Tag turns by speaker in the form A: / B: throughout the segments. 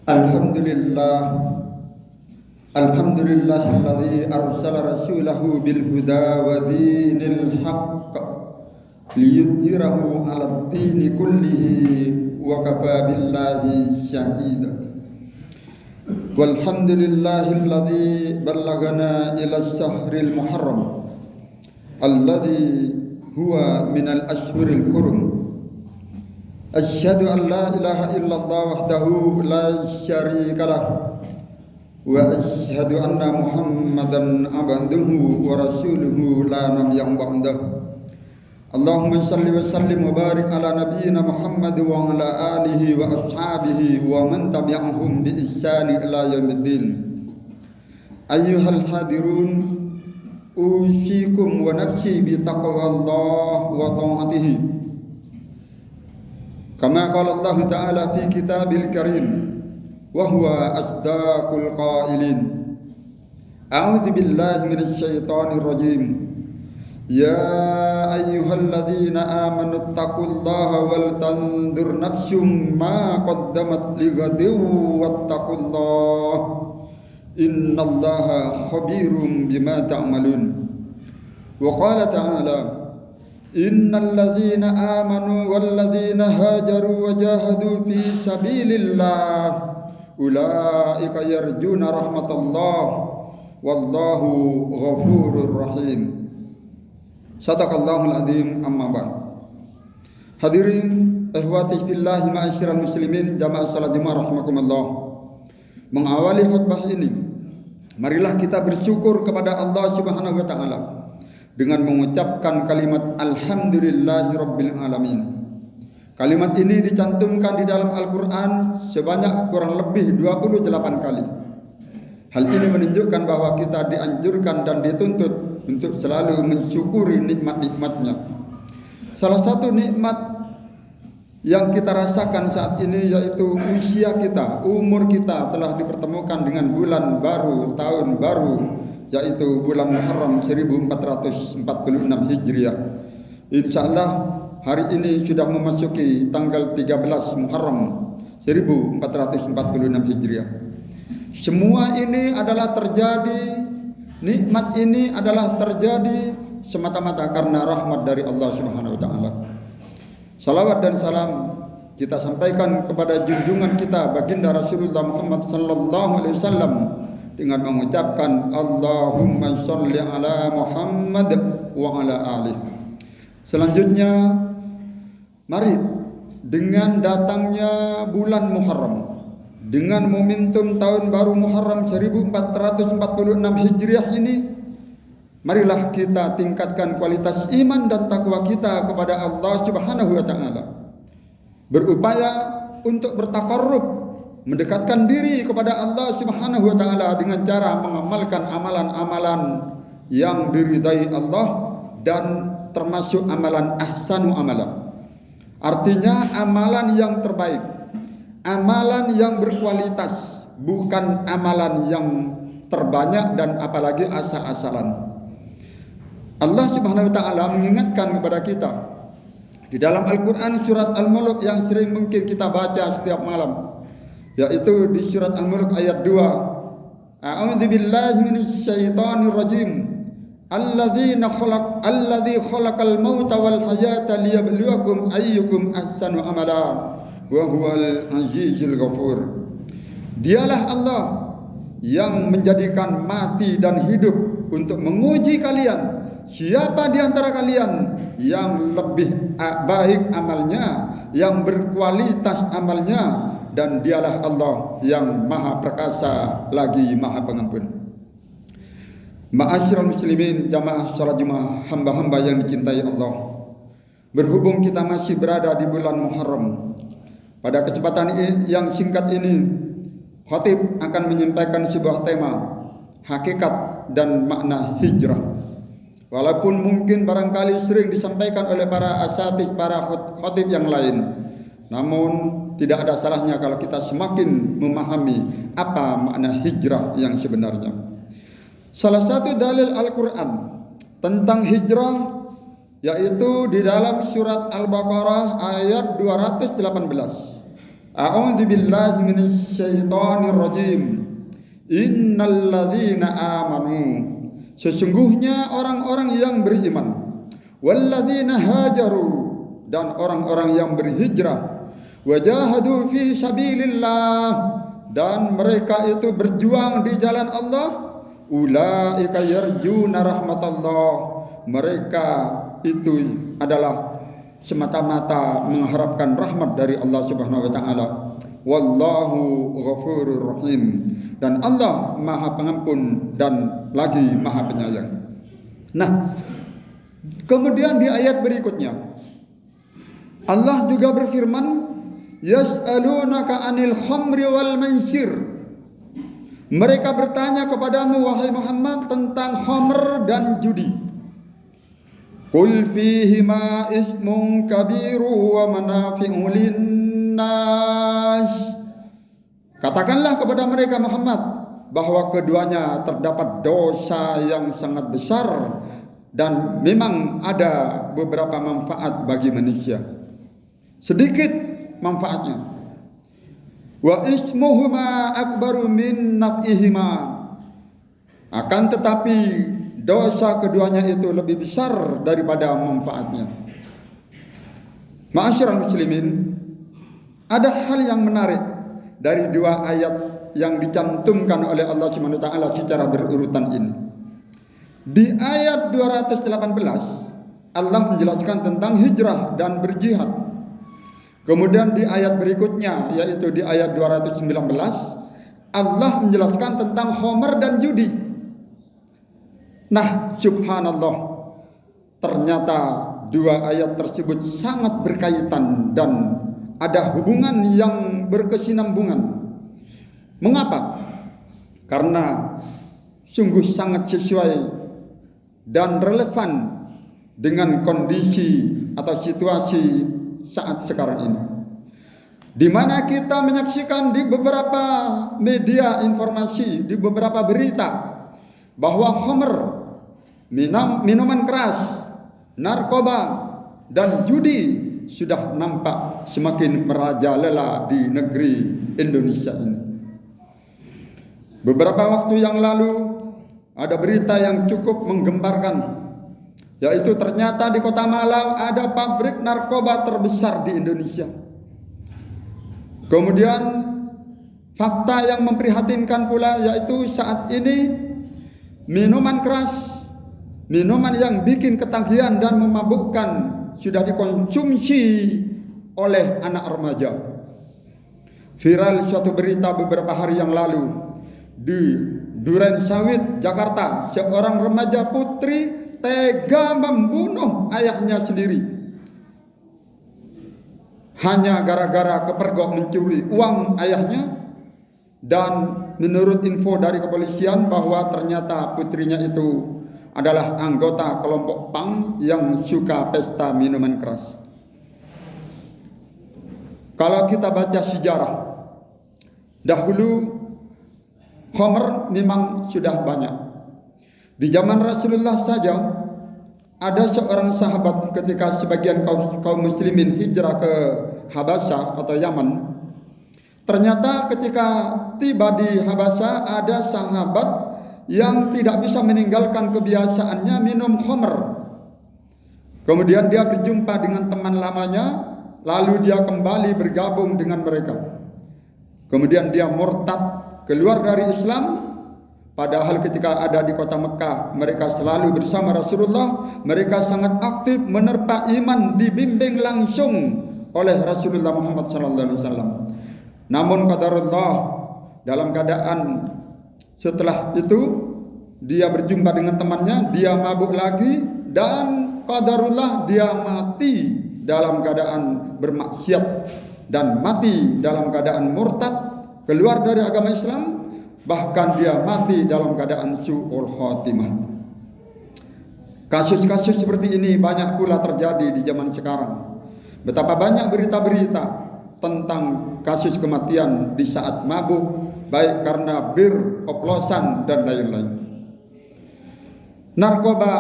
A: Alhamdulillah Alhamdulillahilladzi arsala rasulahu bil huda wa dinil haqq liyudhhirahu 'alad dini kullihi wa kafa billahi shahida. Walhamdulillahilladzi ballaghana ila syahril muharram alladzi huwa minal ashhuril hurum. Asyhadu an la ilaha illallah wahdahu la syarika lah wa asyhadu anna Muhammadan abduhu wa rasuluhu la nabiyya ba'dahu. Allahumma shalli wa sallim wa barik ala nabiyyina Muhammad wa ala alihi wa ashabihi wa man tabi'ahum bi ihsani ila yaumiddin. Ayyuhal hadirun, usikum wa nafsi bi taqwallah wa ta'atihi. Kama qala Allah Ta'ala fi kitabil karim wa huwa asdaqul qailin. A'udzu billahi minasy syaithanir rajim. Ya ayyuhalladzina amanu taqullaha wal tanzur nafsum ma qaddamat lighadin wattaqullaha innallaha khabirum bima ta'malun. Wa qala ta'ala Innal ladzina amanu wal ladzina hajaru wa jahadu fi sabilillah ulaika yarjuna rahmatallah wallahu ghafurur rahim. Sadaqallahul azim. Amma ba'd. Hadirin ikhwati fillah ma'asyiral muslimin jamaah salat Jumat rahimakumullah. Mengawali khutbah ini, marilah kita bersyukur kepada Allah Subhanahu wa taala dengan mengucapkan kalimat Alhamdulillahirabbil alamin. Kalimat ini dicantumkan di dalam Al-Qur'an sebanyak kurang lebih 28 kali. Hal ini menunjukkan bahwa kita dianjurkan dan dituntut untuk selalu mensyukuri nikmat-nikmatnya. Salah satu nikmat yang kita rasakan saat ini yaitu usia kita, umur kita telah dipertemukan dengan bulan baru, tahun baru, yaitu bulan Muharram 1446 Hijriah. Insyaallah hari ini sudah memasuki tanggal 13 Muharram 1446 Hijriah. Semua ini adalah terjadi, nikmat ini adalah terjadi semata-mata karena rahmat dari Allah Subhanahu wa taala. Salawat dan salam kita sampaikan kepada junjungan kita baginda Rasulullah Muhammad sallallahu alaihi wasallam dengan mengucapkan Allahumma sholli ala Muhammad wa ala alihi. Selanjutnya mari dengan datangnya bulan Muharram, dengan momentum tahun baru Muharram 1446 Hijriah ini, marilah kita tingkatkan kualitas iman dan takwa kita kepada Allah Subhanahu wa taala. Berupaya untuk bertaqarrub, mendekatkan diri kepada Allah Subhanahu wa taala dengan cara mengamalkan amalan-amalan yang diridai Allah dan termasuk amalan ahsanu amala. Artinya amalan yang terbaik, amalan yang berkualitas, bukan amalan yang terbanyak dan apalagi asal-asalan. Allah Subhanahu wa taala mengingatkan kepada kita di dalam Al-Qur'an surat Al-Mulk yang sering mungkin kita baca setiap malam, yaitu di surat Al-Mulk ayat 2. A'udzu billahi minasy syaithanir rajim. Alladzi khalaqal mauta wal hayata liyabluwakum ayyukum ahsanu amala wa huwal azizul ghafur. Dialah Allah yang menjadikan mati dan hidup untuk menguji kalian. Siapa di antara kalian yang lebih baik amalnya, yang berkualitas amalnya, dan dialah Allah yang maha perkasa lagi maha pengampun. Ma'asyiral muslimin jamaah salat Jumat, hamba-hamba yang dicintai Allah. Berhubung kita masih berada di bulan Muharram, pada kesempatan yang singkat ini khatib akan menyampaikan sebuah tema, hakikat dan makna hijrah. Walaupun mungkin barangkali sering disampaikan oleh para asatidz, para khatib yang lain, namun tidak ada salahnya kalau kita semakin memahami apa makna hijrah yang sebenarnya. Salah satu dalil Al-Quran tentang hijrah yaitu di dalam surat Al-Baqarah ayat 218. A'udzu billahi minasyaitonir rajim. Innal ladzina amanu, sesungguhnya orang-orang yang beriman, walladzina hajaru, dan orang-orang yang berhijrah, wajahadu fi sabilillah, dan mereka itu berjuang di jalan Allah, ulaika yarjuna rahmatallah, mereka itu adalah semata-mata mengharapkan rahmat dari Allah Subhanahu wa taala. Wallahu ghafurur rahim, dan Allah Maha Pengampun dan lagi Maha Penyayang. Nah, kemudian di ayat berikutnya Allah juga berfirman, yas'alunaka 'anil khamri wal maisir. Mereka bertanya kepadamu wahai Muhammad tentang khamr dan judi. Qul fihima ismun kabiru wa manafi'u linnas. Katakanlah kepada mereka Muhammad bahwa keduanya terdapat dosa yang sangat besar dan memang ada beberapa manfaat bagi manusia. Sedikit manfaatnya. Wa ismuhuma akbaru min naf'ihima. Akan tetapi dosa keduanya itu lebih besar daripada manfaatnya. Ma'asyiral muslimin, ada hal yang menarik dari dua ayat yang dicantumkan oleh Allah Subhanahu wa taala secara berurutan ini. Di ayat 218 Allah menjelaskan tentang hijrah dan berjihad. Kemudian di ayat berikutnya, yaitu di ayat 219, Allah menjelaskan tentang khamr dan judi. Nah, subhanallah, ternyata dua ayat tersebut sangat berkaitan dan ada hubungan yang berkesinambungan. Mengapa? Karena sungguh sangat sesuai dan relevan dengan kondisi atau situasi saat sekarang ini, di mana kita menyaksikan di beberapa media informasi, di beberapa berita bahwa khamr, minuman keras, narkoba, dan judi sudah nampak semakin merajalela di negeri Indonesia ini. Beberapa waktu yang lalu ada berita yang cukup menggemparkan, yaitu ternyata di Kota Malang ada pabrik narkoba terbesar di Indonesia. Kemudian fakta yang memprihatinkan pula, yaitu saat ini minuman keras, minuman yang bikin ketagihan dan memabukkan sudah dikonsumsi oleh anak remaja. Viral suatu berita beberapa hari yang lalu di Duren Sawit, Jakarta, seorang remaja putri tega membunuh ayahnya sendiri hanya gara-gara kepergok mencuri uang ayahnya. Dan menurut info dari kepolisian bahwa ternyata putrinya itu adalah anggota kelompok punk yang suka pesta minuman keras. Kalau kita baca sejarah, dahulu khamr memang sudah banyak. Di zaman Rasulullah saja ada seorang sahabat ketika sebagian kaum muslimin hijrah ke Habasyah atau Yaman. Ternyata ketika tiba di Habasyah ada sahabat yang tidak bisa meninggalkan kebiasaannya minum khamr. Kemudian dia berjumpa dengan teman lamanya, lalu dia kembali bergabung dengan mereka. Kemudian dia murtad, keluar dari Islam. Padahal ketika ada di kota Mekah, mereka selalu bersama Rasulullah. Mereka sangat aktif menerpa iman, dibimbing langsung oleh Rasulullah Muhammad SAW. Namun qadarullah, dalam keadaan setelah itu dia berjumpa dengan temannya, dia mabuk lagi, dan qadarullah dia mati dalam keadaan bermaksiat dan mati dalam keadaan murtad, keluar dari agama Islam. Bahkan dia mati dalam keadaan su'ul khotimah. Kasus-kasus seperti ini banyak pula terjadi di zaman sekarang. Betapa banyak berita-berita tentang kasus kematian di saat mabuk, baik karena bir, oplosan, dan lain-lain. Narkoba,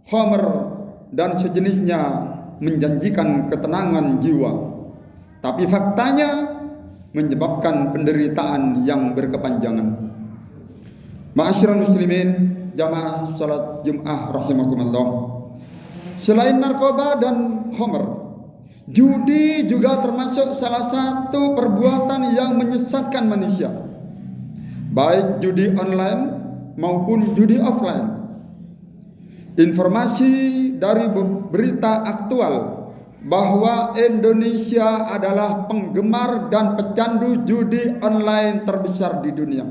A: khamr, dan sejenisnya menjanjikan ketenangan jiwa. tapi faktanya menyebabkan penderitaan yang berkepanjangan. Ma'asyiral muslimin, jamaah salat Jumat rahimakumullah. Selain narkoba dan khamr, judi juga termasuk salah satu perbuatan yang menyesatkan manusia, baik judi online maupun judi offline. Informasi dari berita aktual bahwa Indonesia adalah penggemar dan pecandu judi online terbesar di dunia.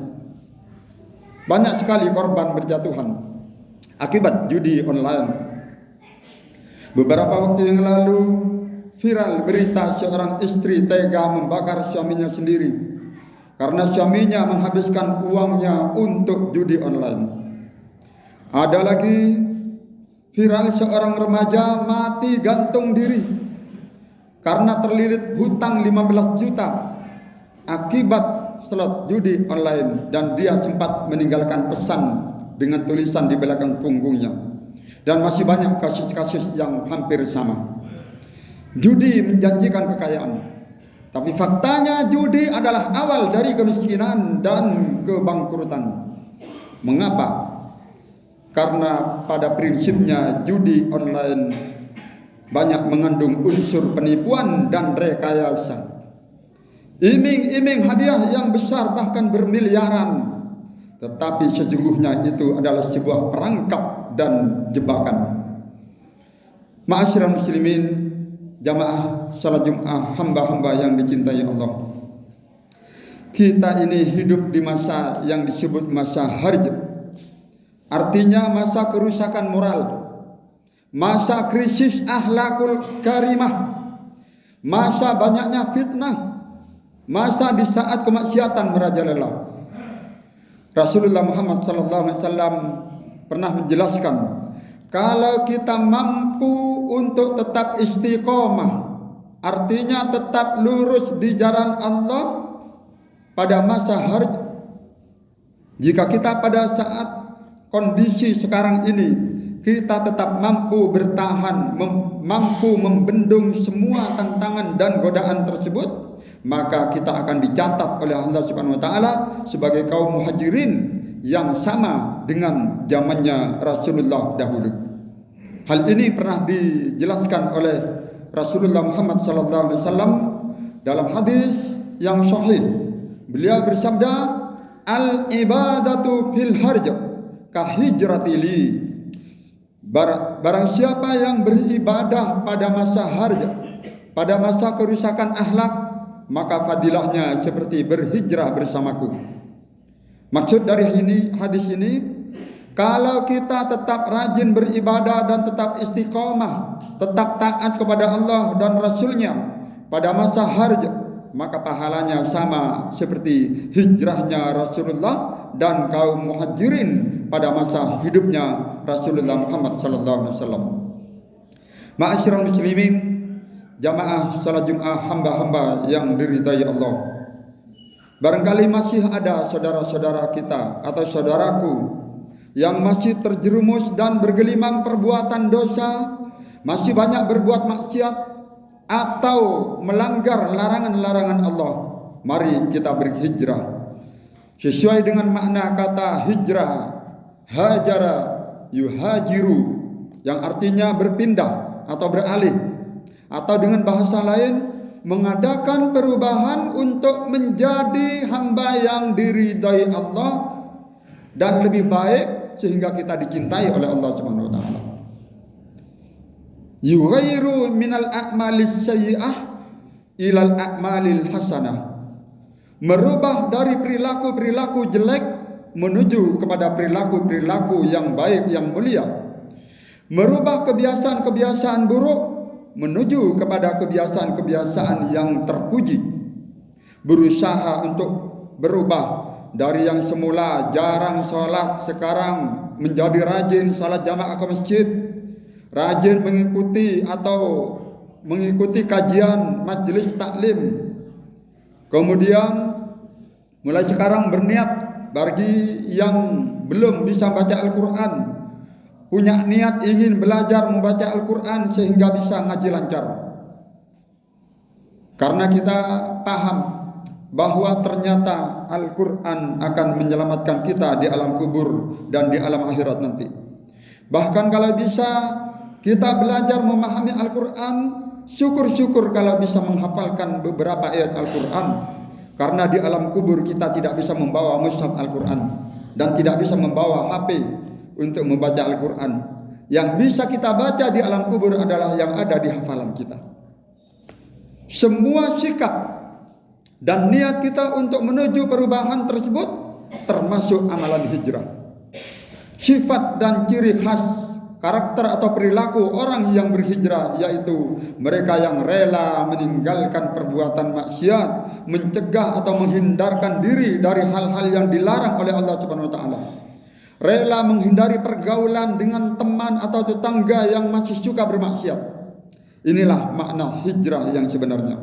A: Banyak sekali korban berjatuhan akibat judi online. Beberapa waktu yang lalu viral berita seorang istri tega membakar suaminya sendiri karena suaminya menghabiskan uangnya untuk judi online. Ada lagi viral seorang remaja mati gantung diri karena terlilit hutang 15 juta akibat slot judi online, dan dia sempat meninggalkan pesan dengan tulisan di belakang punggungnya. Dan masih banyak kasus-kasus yang hampir sama. Judi menjanjikan kekayaan, tapi faktanya judi adalah awal dari kemiskinan dan kebangkrutan. Mengapa? Karena pada prinsipnya judi online banyak mengandung unsur penipuan dan rekayasa. Iming-iming hadiah yang besar bahkan bermiliaran, tetapi sesungguhnya itu adalah sebuah perangkap dan jebakan. Ma'asyiral muslimin, jamaah salat Jumat, hamba-hamba yang dicintai Allah. Kita ini hidup di masa yang disebut masa harj. Artinya masa kerusakan moral, masa krisis akhlakul karimah, masa banyaknya fitnah, masa di saat kemaksiatan merajalela. Rasulullah Muhammad SAW pernah menjelaskan, kalau kita mampu untuk tetap istiqomah, artinya tetap lurus di jalan Allah pada masa harj. Jika kita pada saat kondisi sekarang ini kita tetap mampu bertahan, mampu membendung semua tantangan dan godaan tersebut, maka kita akan dicatat oleh Allah Subhanahu wa taala sebagai kaum muhajirin yang sama dengan zamannya Rasulullah dahulu. Hal ini pernah dijelaskan oleh Rasulullah Muhammad sallallahu alaihi wasallam dalam hadis yang sahih. Beliau bersabda, "Al ibadatu fil harj ka hijrati li." Barang siapa yang beribadah pada masa harj, pada masa kerusakan akhlak, maka fadilahnya seperti berhijrah bersamaku. Maksud dari hadis ini, kalau kita tetap rajin beribadah dan tetap istiqomah, tetap taat kepada Allah dan Rasulnya pada masa harj, maka pahalanya sama seperti hijrahnya Rasulullah dan kaum muhajirin pada masa hidupnya Rasulullah Muhammad SAW. Ma'asyiral muslimin, jamaah salat Jumat, hamba-hamba yang diridai Allah. Barangkali masih ada saudara-saudara kita atau saudaraku yang masih terjerumus dan bergelimang perbuatan dosa, masih banyak berbuat maksiat atau melanggar larangan-larangan Allah. Mari kita berhijrah sesuai dengan makna kata hijrah, hajara yuhajiru, yang artinya berpindah atau beralih, atau dengan bahasa lain mengadakan perubahan untuk menjadi hamba yang diridai Allah dan lebih baik sehingga kita dicintai oleh Allah Subhanahu wa taala. Yughayyiru minal a'malis sayyi'ah ilal a'malil hasanah. Merubah dari perilaku-perilaku jelek menuju kepada perilaku-perilaku yang baik, yang mulia. Merubah kebiasaan-kebiasaan buruk menuju kepada kebiasaan-kebiasaan yang terpuji. Berusaha untuk berubah dari yang semula jarang sholat, sekarang menjadi rajin sholat jamaah ke masjid, rajin mengikuti kajian majelis taklim. Kemudian mulai sekarang berniat, bagi yang belum bisa baca Al-Quran, punya niat ingin belajar membaca Al-Quran sehingga bisa ngaji lancar. Karena kita paham bahwa ternyata Al-Quran akan menyelamatkan kita di alam kubur dan di alam akhirat nanti. Bahkan kalau bisa kita belajar memahami Al-Quran, syukur-syukur kalau bisa menghafalkan beberapa ayat Al-Quran. Karena di alam kubur kita tidak bisa membawa mushaf Al-Quran dan tidak bisa membawa HP untuk membaca Al-Quran. Yang bisa kita baca di alam kubur adalah yang ada di hafalan kita. Semua sikap dan niat kita untuk menuju perubahan tersebut termasuk amalan hijrah. Sifat dan ciri khas karakter atau perilaku orang yang berhijrah yaitu mereka yang rela meninggalkan perbuatan maksiat, mencegah atau menghindarkan diri dari hal-hal yang dilarang oleh Allah Subhanahu wa taala. Rela menghindari pergaulan dengan teman atau tetangga yang masih suka bermaksiat. Inilah makna hijrah yang sebenarnya.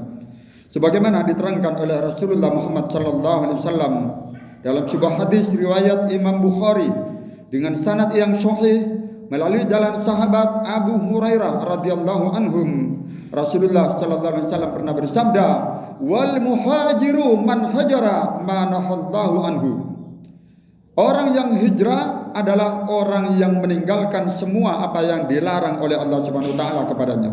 A: Sebagaimana diterangkan oleh Rasulullah Muhammad SAW dalam sebuah hadis riwayat Imam Bukhari dengan sanad yang sahih melalui jalan sahabat Abu Hurairah radhiyallahu anhum. Rasulullah SAW pernah bersabda, "Wal muhajiru man hajara ma nahallahu anhu." Orang yang hijrah adalah orang yang meninggalkan semua apa yang dilarang oleh Allah Subhanahu wa taala kepadanya.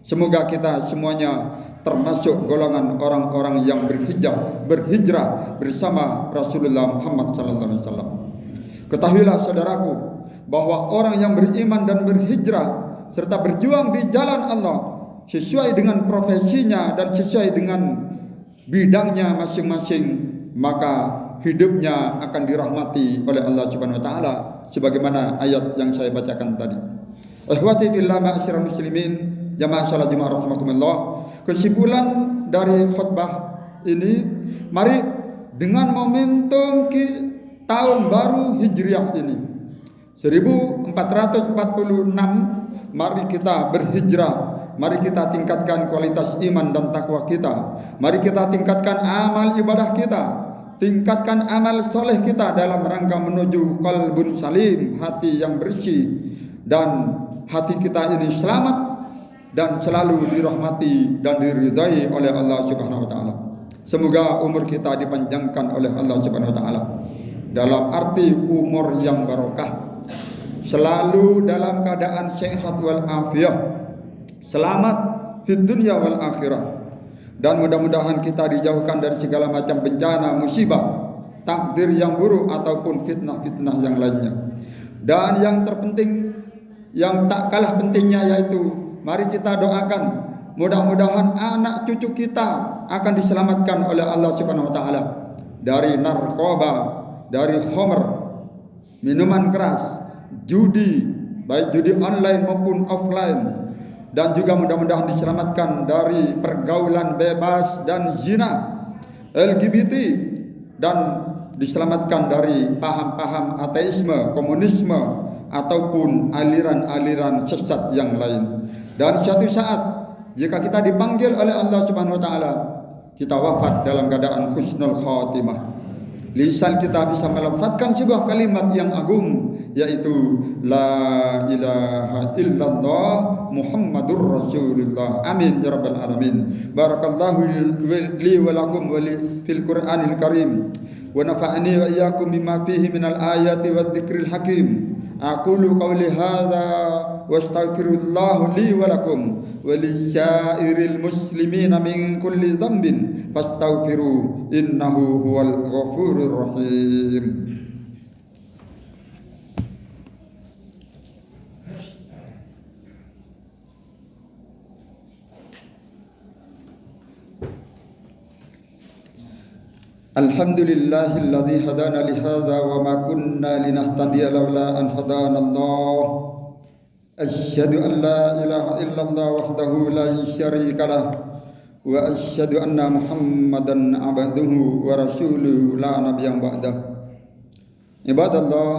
A: Semoga kita semuanya termasuk golongan orang-orang yang berhijrah bersama Rasulullah Muhammad sallallahu alaihi wasallam. Ketahuilah saudaraku bahwa orang yang beriman dan berhijrah serta berjuang di jalan Allah sesuai dengan profesinya dan sesuai dengan bidangnya masing-masing, maka hidupnya akan dirahmati oleh Allah Subhanahu wa taala sebagaimana ayat yang saya bacakan tadi. Ikhwati fillah ma'asyiral muslimin, jamaah salat Jumat rahimakumullah. Kesimpulan dari khutbah ini, mari dengan momentum tahun baru Hijriah ini 1446, mari kita berhijrah. Mari kita tingkatkan kualitas iman dan takwa kita. Mari kita tingkatkan amal ibadah kita. Tingkatkan amal soleh kita dalam rangka menuju qalbun salim, hati yang bersih, dan hati kita ini selamat dan selalu dirahmati dan diridai oleh Allah Subhanahu wa taala. Semoga umur kita dipanjangkan oleh Allah Subhanahu wa taala dalam arti umur yang barokah, selalu dalam keadaan sehat wal afiyah, selamat di dunia wal akhirah. Dan mudah-mudahan kita dijauhkan dari segala macam bencana, musibah, takdir yang buruk ataupun fitnah-fitnah yang lainnya. Dan yang terpenting, yang tak kalah pentingnya yaitu mari kita doakan mudah-mudahan anak cucu kita akan diselamatkan oleh Allah Subhanahu wa taala dari narkoba, dari khamr, minuman keras, judi, baik judi online maupun offline. Dan juga mudah-mudahan diselamatkan dari pergaulan bebas dan zina, LGBT, dan diselamatkan dari paham-paham ateisme, komunisme, ataupun aliran-aliran sesat yang lain. Dan suatu saat jika kita dipanggil oleh Allah Subhanahu wa taala, kita wafat dalam keadaan husnul khatimah. Lisan kita bisa melafazkan sebuah kalimat yang agung, yaitu la ilaha illallah Muhammadur Rasulullah. Amin ya rabbal alamin. Barakallahu li wa lakum wa li fil Qur'anil Karim wa nafa'ani wa iyyakum bima fihi minal ayati wadh-dhikril hakim. Aqulu qawli hadza wa astaghfirullah li wa lakum wa li sa'iril muslimina min kulli dhanbin fastaghfiru innahu huwal ghafurur rahim. Alhamdulillahilladzi hadana li hadza wa ma kunna linahtadiya laula an hadana Allah. Asyhadu an la ilaha illallah wahdahu la syarika lah wa asyhadu anna Muhammadan abduhu wa rasuluhu la nabiyya ba'dah. Ibadallah,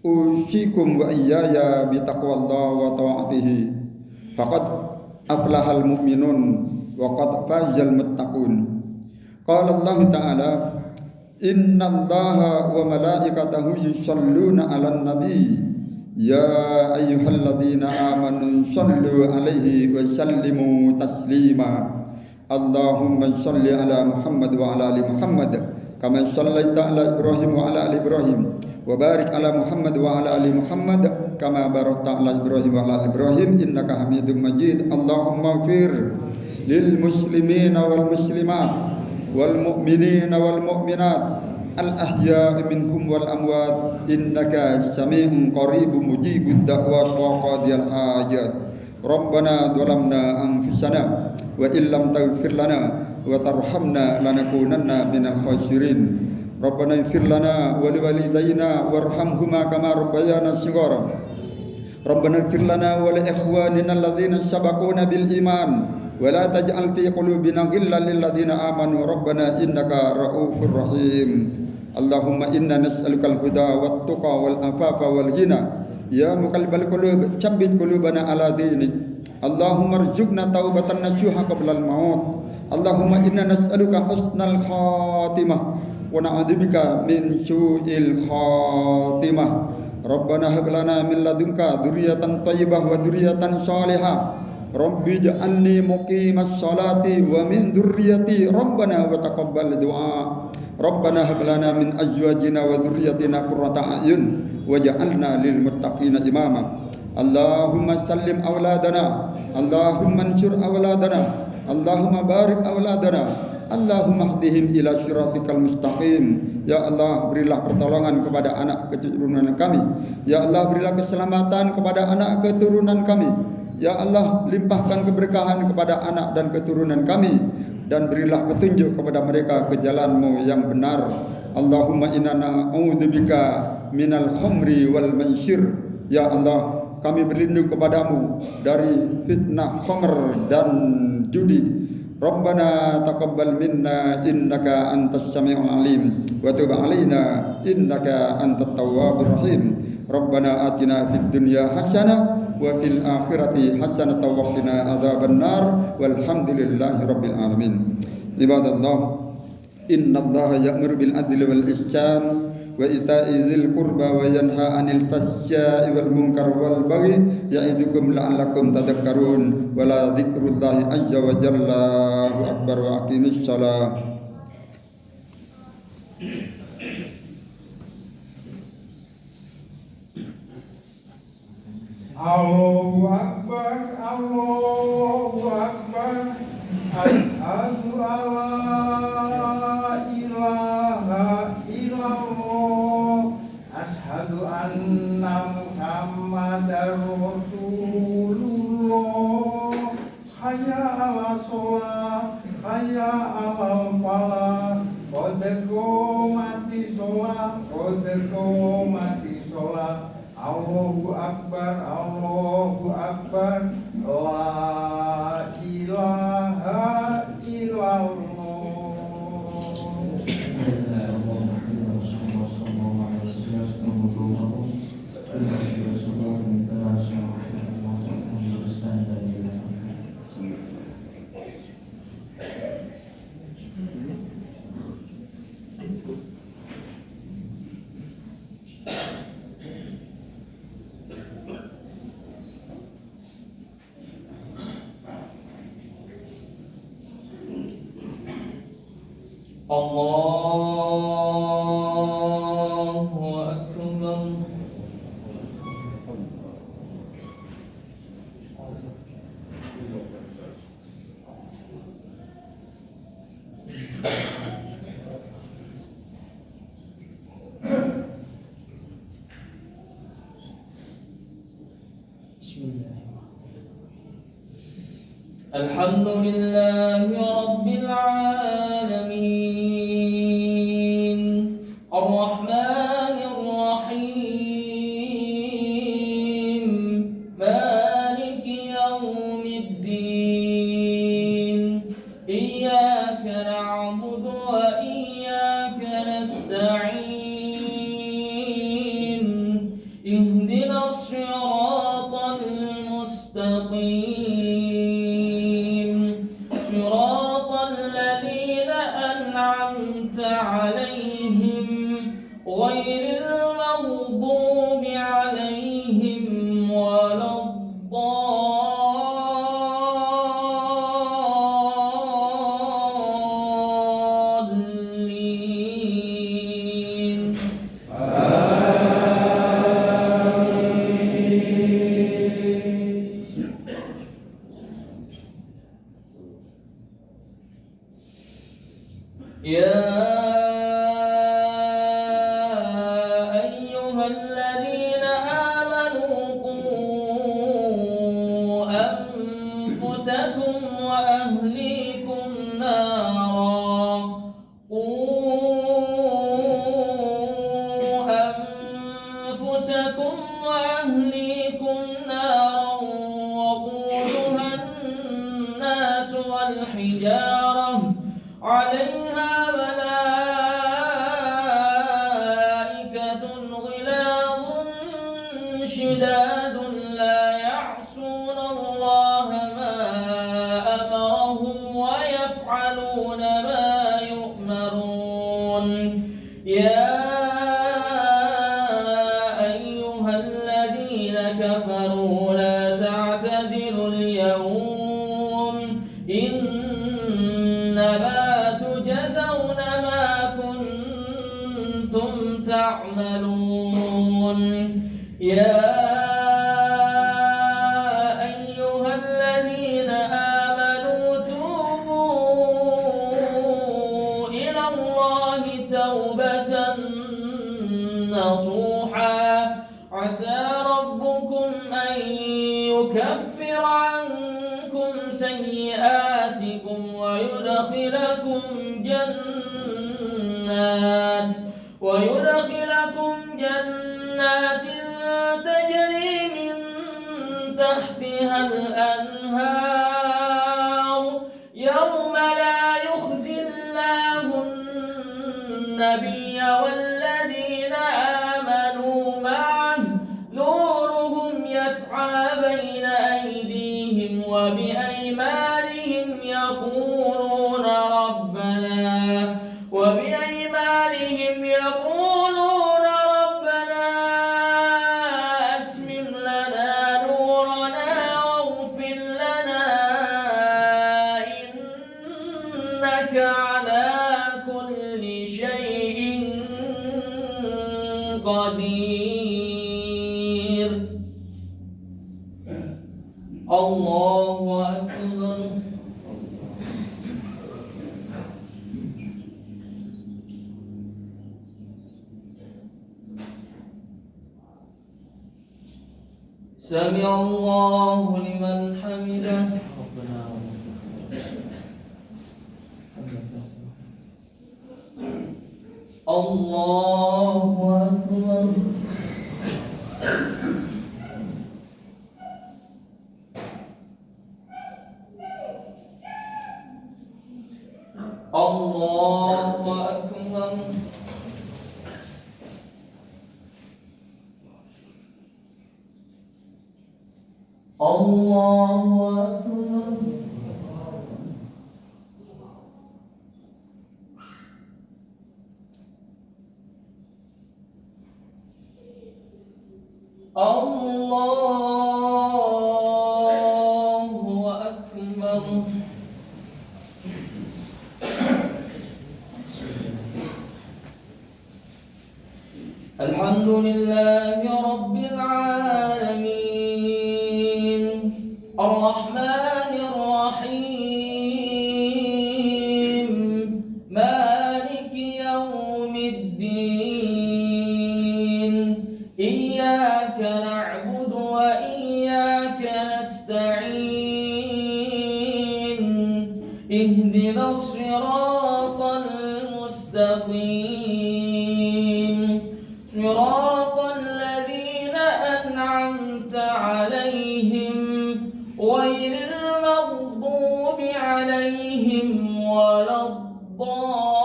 A: usikum wa iyaya bi taqwallah wa ta'atihi. Faqad aflahal mu'minun wa qad fazal muttaqun. Qala Allah Ta'ala, innallaha wa malaikatahu yusalluna 'alan nabi ya ayyuhalladzina amanu sallu 'alaihi wa sallimu taslima. Allahumma shalli ala Muhammad wa ala ali Muhammad kama shallaita ala Ibrahim wa ala ali Ibrahim wa barik ala Muhammad wa ala ali Muhammad kama barakta ala Ibrahim wa ala ali Ibrahim innaka Hamidum Majid. Allahumma ighfir lil muslimina wal muslimat wal mu'minina wal mu'minat al ahya'i minhum wal amwat innaka sami'un qaribun mujibud da'wat wa qadiyal hajat. Rabbana dhalamna anfusana wa illam taghfir lana wa tarhamna lanakunanna minal khasirin. Rabbana ighfir lana wa liwalidayna warhamhuma kama rabbayana shighara. Rabbana ighfir lana wa li ikhwanina alladhina sabaquna bil iman wa la taj'al fi qulubina ghillan lil ladzina amanu rabbana innaka ra'ufur rahim. Allahumma inna nas'aluka al-huda wat tuqa wal afafa wal ghina. Ya muqallibal qulub tsabbit qulubana ala dinik. Allahumma rzuqna taubatan nasuha qabla al-maut. Allahumma inna nas'aluka husnal khatimah wa na'udzubika min su'il khatimah. Rabbana hab lana min ladunka dzurriyyatan thayyibah wa dzurriyyatan shalihah. Rabbi ij'alni muqimas sholati wa min dzurriyyati Rabbana wa taqabbal du'a. Rabbana hab lana min azwajina wa dzurriyyatina qurrata a'yun waj'alna lil muttaqina imama. Allahumma sallim awladana, Allahumma ansur awladana, Allahumma barik awladana, Allahumma hdihim ila siratikal mustaqim. Ya Allah, berilah pertolongan kepada anak keturunan kami. Ya Allah, berilah keselamatan kepada anak keturunan kami. Ya Allah, limpahkan keberkahan kepada anak dan keturunan kami, dan berilah petunjuk kepada mereka ke jalan-Mu yang benar. Allahumma inna na'udzubika minal khamri wal maisir. Ya Allah, kami berlindung kepadamu dari fitnah khamr dan judi. Rabbana taqabbal minna innaka antas samiul alim wa tub alaina innaka antat tawwabur rahim. Rabbana atina fid dunya hasanah wa fil akhirati hasanah wa qina adzabannar walhamdulillahi rabbil alamin. Ibadallah, innallaha ya'muru bil adli wal ihsan wa ita'i dzil qurba wa yanha 'anil fahsya'i wal munkar wal baghi ya'idukum la'allakum tadhakkarun. Wa la dzikrullahi azza wa jalla akbar wa aqimis shalah.
B: Allahu akbar, Allahu akbar. Asyhadu alla ilaha illallah. Asyhadu anna Muhammadar Rasulullah. Hayya 'alas shalah, hayya 'alal falah. Qad qamatis shalah, qad qamatis shalah. Allahu akbar, Allahu akbar. La ilaha illallah.
C: Allahu akbar. Alhamdulillahi rabbil alamin arrahmanir rahim maliki yaumiddin iyyaka na'budu wa iyyaka nasta'in ihdinas siratal mustaqim عليهم غير المغضوب عليهم ولا الضالين. يا أيها الذين آمنوا قوا أنفسكم وأهليكم نارا وقودها الناس والحجارة عليها ملائكة غلاظ شداد لا يعصون الله ما أمرهم ويفعلون ما يؤمرون يا أيها الذين كفروا لا تعتذروا اليوم إنما تجزون ما كنتم تعملون يا أيها الذين آمنوا توبوا إلى الله توبة نصوحا عسى ربكم أن يكفر عنكم سيئاتكم ويدخلكم جنات تجري من تحتها الأنهار يوم لا يخزي الله النبي والذين آمنوا معه نورهم يسعى بين أيديهم وبأيمانهم يقولون ربنا أتمم لنا نورنا واغفر لنا إنك على كل شيء قدير. الله أكبر. سمع الله لمن حمده. الله أكبر. الله أكبر. الله أكبر. الله أكبر. الحمد لله رب العالمين الرحمن الرحيم مالك يوم الدين إياك نعبد وإياك نستعين اهدنا الصراط المستقيم صراط الذين أنعمت عليهم غير المغضوب عليهم ولا الضالين.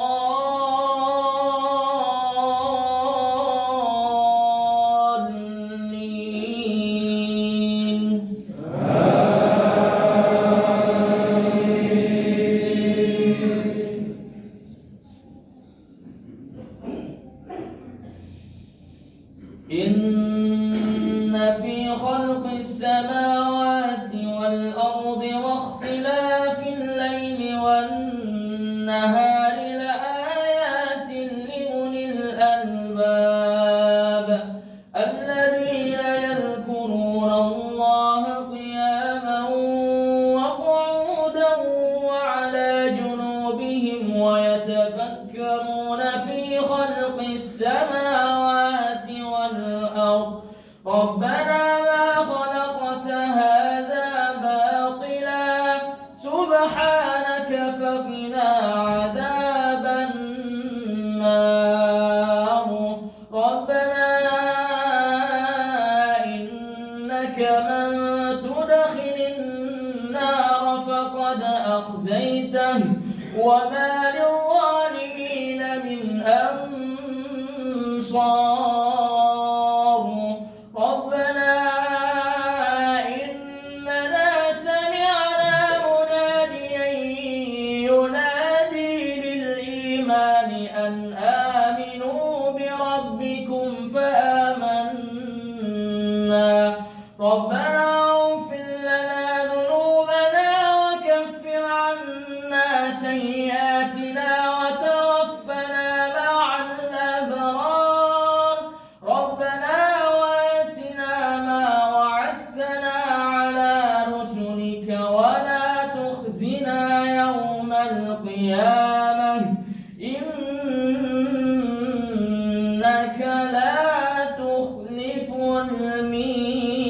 C: إن في خلق السماوات والأرض واختلاف الليل والنهار لآيات لأولي الألباب الذين يذكرون الله قياما وقعودا وعلى جنوبهم ويتفكرون يتفكرون في خلق السماوات والأرض ربنا ما خلقت هذا باطلا سبحانك فقنا عذاب النار ربنا إنك من تدخل النار فقد أخزيته وما للظالمين من أنصار ربنا إننا سمعنا مناديا ينادي للإيمان أن آمنوا بربكم فآمنا ربنا اغفر لنا ذنوبنا وكفر عنا سيئاتنا وتوفنا مع الأبرار ربنا وآتنا ما وعدتنا على رسلك ولا تخزنا يوم القيامة إنك لا تخلف الميعاد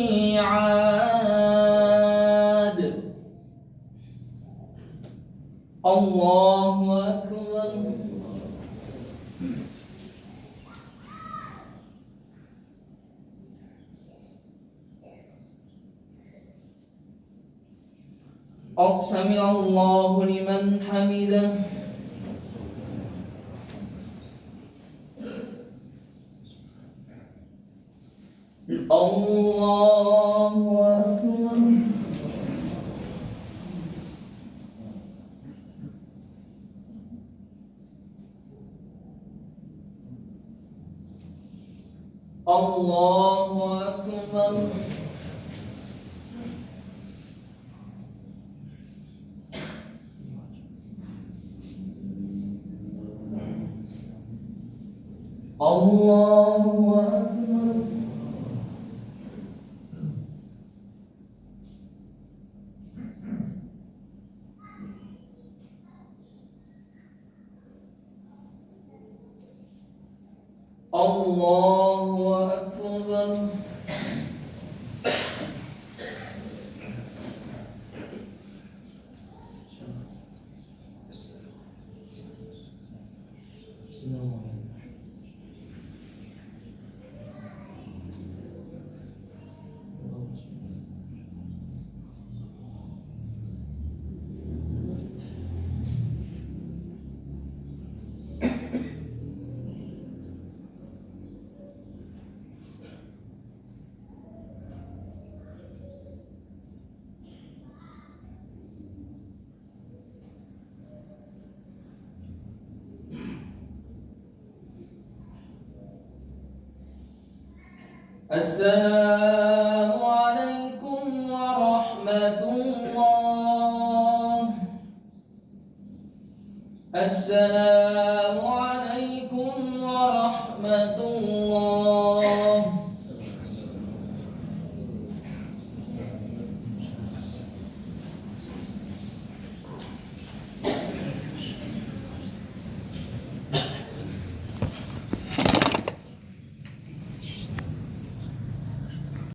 C: الله أكبر سمع الله لمن حمده الله أكبر الله أكبر الله أكبر الله أكبر السلام عليكم ورحمة الله السلام عليكم ورحمة الله